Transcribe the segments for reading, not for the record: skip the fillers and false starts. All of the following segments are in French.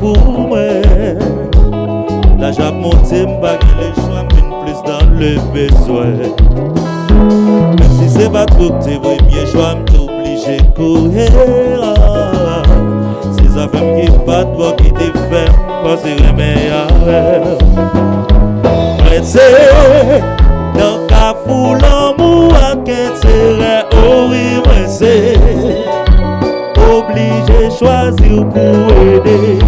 pour moi. La j'aime monter, m'pas le choix, plus dans le besoin. Même si c'est pas trop tes premiers choix, m'obligé de courir. Ces affaires qui pas toi qui t'es fait, pas c'est le meilleur. Prêtez, dans ta foule l'amour à qu'un serait horrible, c'est obligé de choisir pour aider.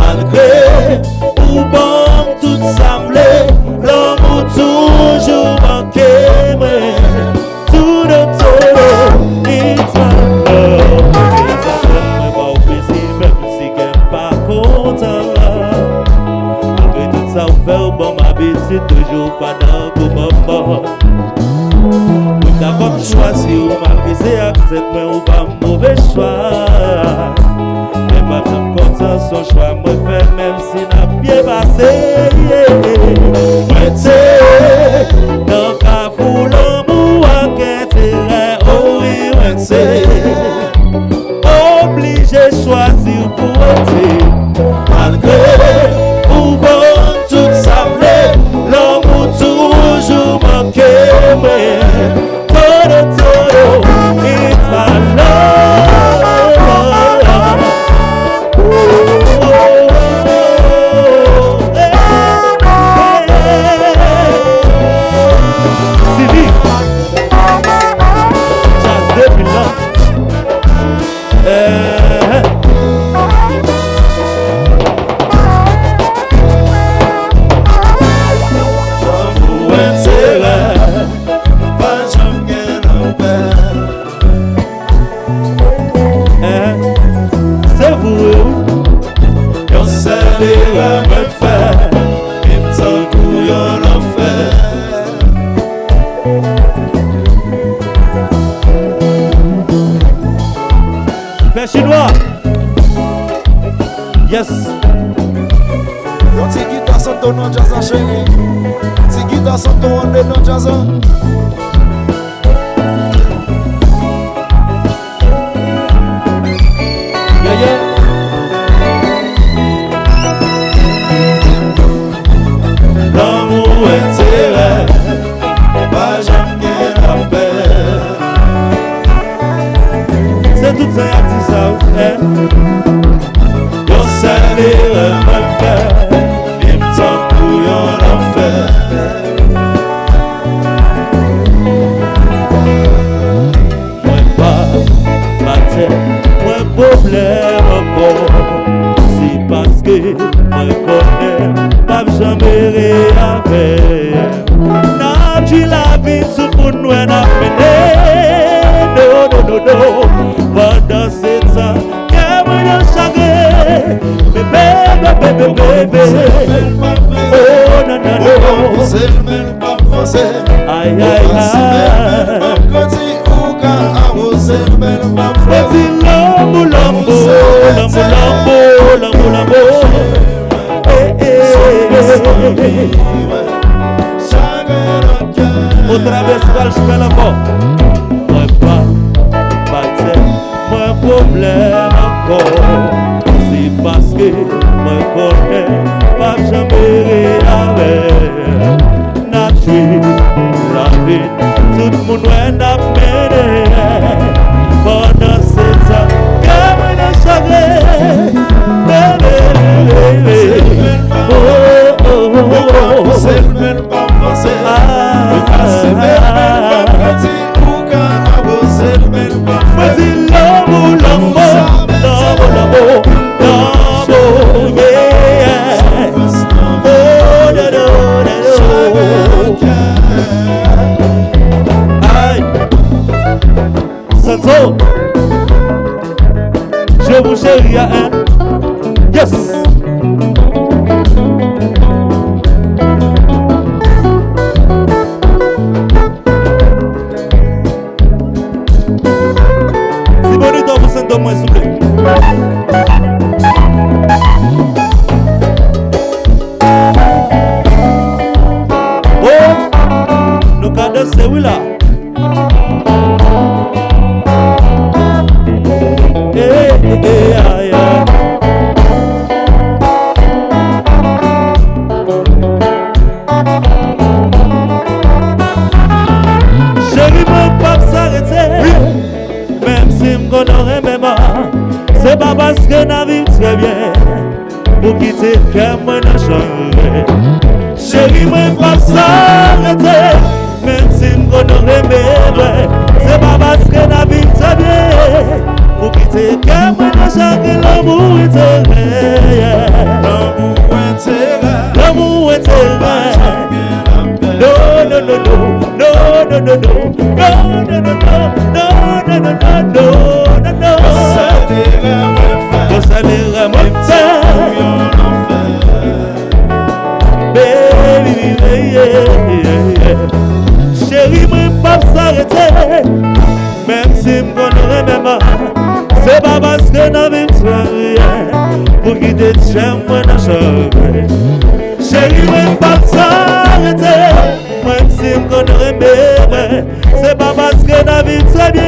Malgré ou bon tout semblé, l'amour toujours manqué, mais tout de tout, it's my love. Et ça fait moi pas plaisir, même si qu'elle pas content. Malgré tout ça, on fait bon m'habitude, toujours pas dans le moment. Oui, d'accord, choisir, malgré c'est accepte, mais ou pas mauvais choix. Mais pas comme content, son choix, moi fait même si n'a bien passé. Dans ta foule l'amour à qu'un terrain orienté, obligé de choisir pour ôter. Malgré ou bon tout semblé, l'amour toujours manqué, mais todo, it's my love. Chinois, yes. Yon ti guitar son ton non jazz chérie. Ti guitar son ton non jazz. Yeah, yeah. L'amour est terre, pas jamais la paix. C'est tout ça. Yon salaire mal fait, il me tente pour yon enfer. Moi pas matin, moi problème encore. C'est parce que moi connais, pas jamais réaver. N'a dit la vie tout pour nous n'a mené. No. Pendant ce temps, qu'elle me chagrin. Bébé. Oh, non. Aïe. Petit lambo. Outra vez qual espela bom. Mon problème encore, c'est parce que moi connais pas jamais avec nature, la vie, tout le monde est mené. Pendant ce temps, comme un chagrin, bébé. C'est le même pas français. C'est le même pas pratique. Lambo, yeah. Aïe, Santo, je vous chéris à un, yes. Moi s'il vous plaît. Oh, nous cadons celui-là. qu'on aurait même c'est pas parce que n'a vu très bien pour quitter comme moi n'a changé. Chérie, moi pas s'arrêter, même si qu'on aurait même c'est pas parce que n'a vu très bien pour quitter comme moi n'a changé. L'amour est terre, l'amour est terre. No, no, no, no, no, no, no, no, no, no, no, no, no, no, no, no, no, no. Ça n'ira moins faire, baby, chérie, moi pas s'arrêter, même si m'connaît même c'est pas parce que n'a vu rien pour quitter j'aime moi n'a changé. Chérie, moi pas s'arrêter, même si m'connaît même c'est pas parce que n'a vu très bien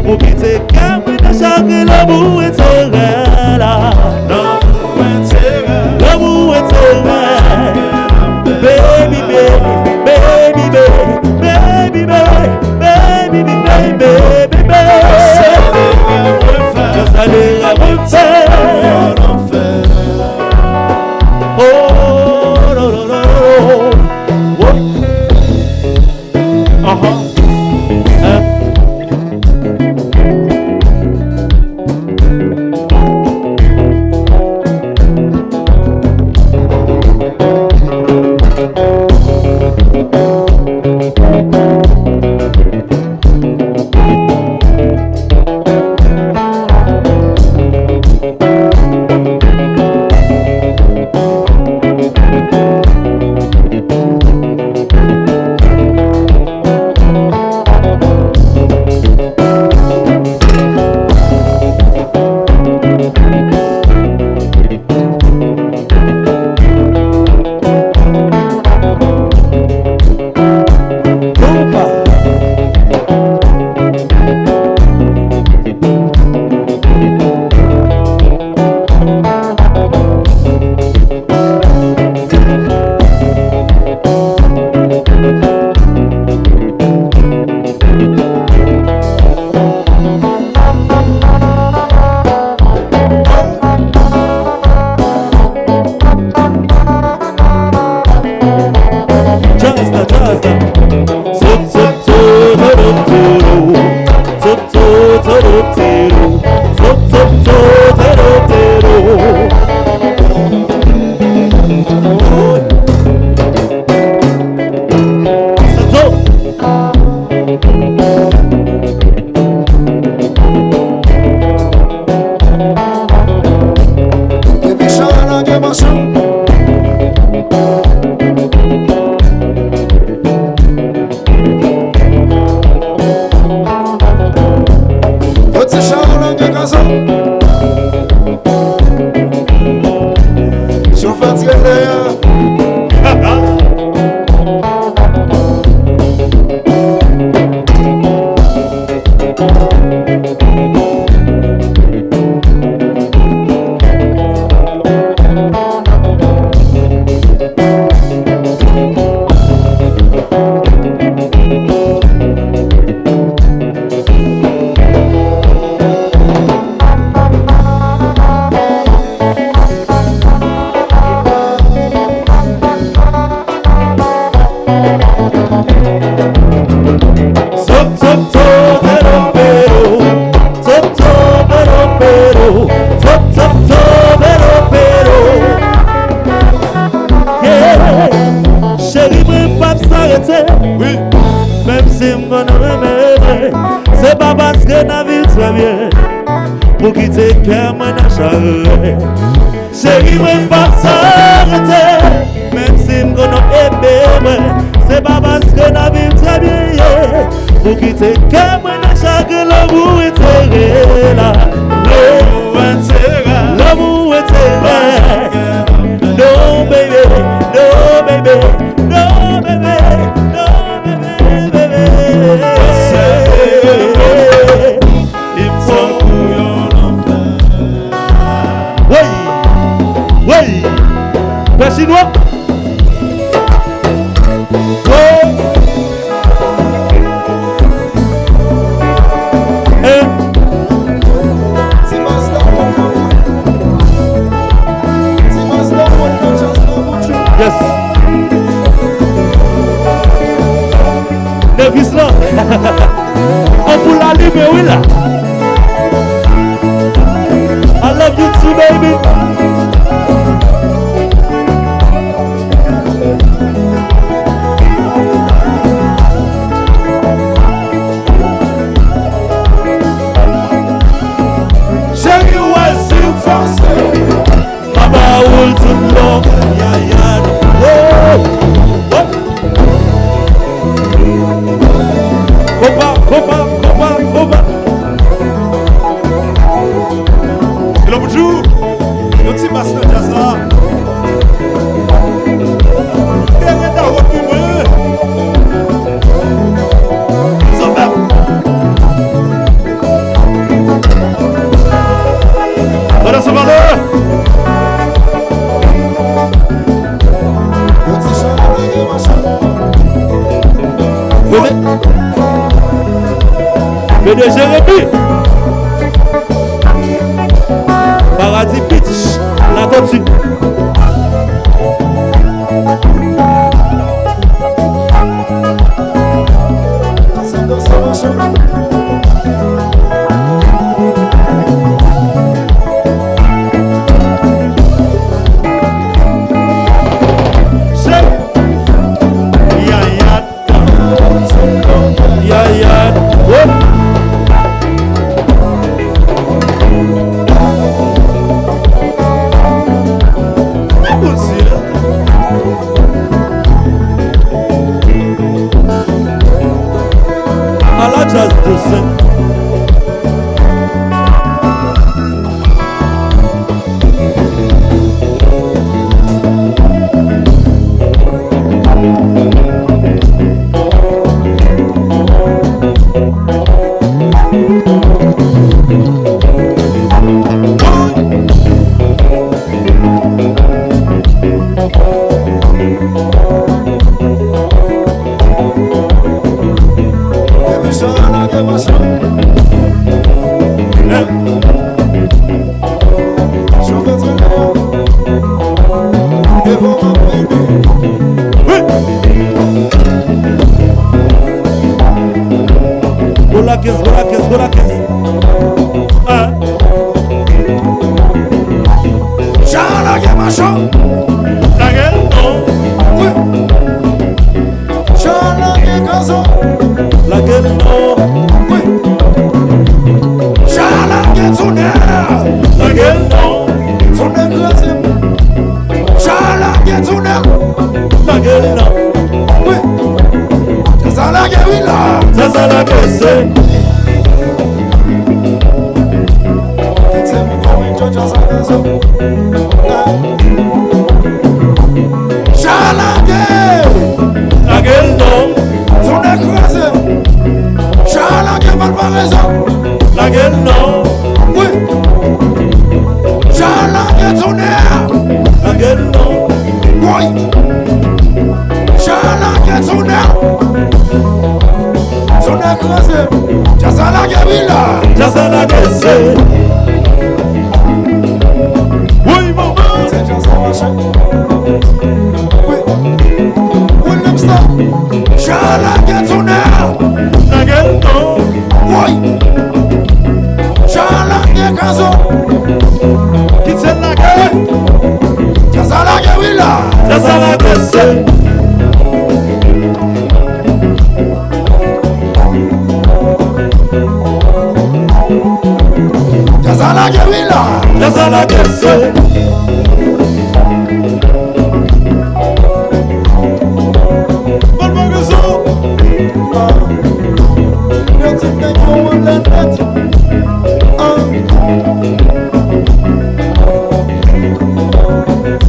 pour quitter qu'un peu de chaque l'amour est terre là. L'amour est terre, baby, baby, baby, baby, baby, baby, baby, baby, baby. Ça n'ira refaire. Oh, no, no, no, no. C'est pas parce que la vie très bien pour quitter cœur moi n'a changé. Chérie moi pas s'arrêter même si m'gonne aimé. C'est pas parce que la vie très bien pour quitter cœur moi n'a changé. L'amour est terre là. L'amour est terre. No baby, no baby, no baby, no baby, baby. Il faut qu'on oui, oui, pas chinois. de Jérémie. Paradis Pitch, la tortue.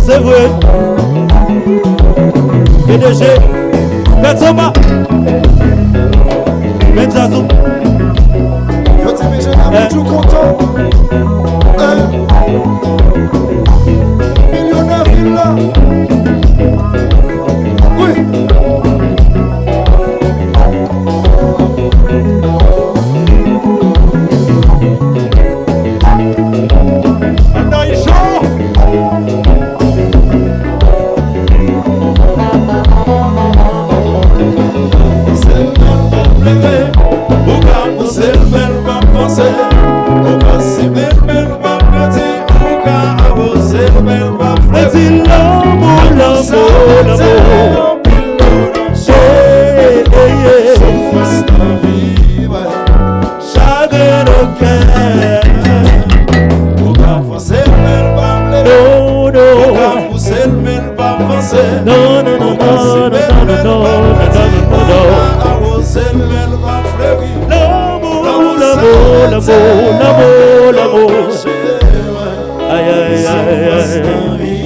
C'est vrai. PDG, Betsoma, Benjazou. Yo ti mi jeune tout content. Millionnaire villa. Oui. L'amour, aïe aïe aïe aïe.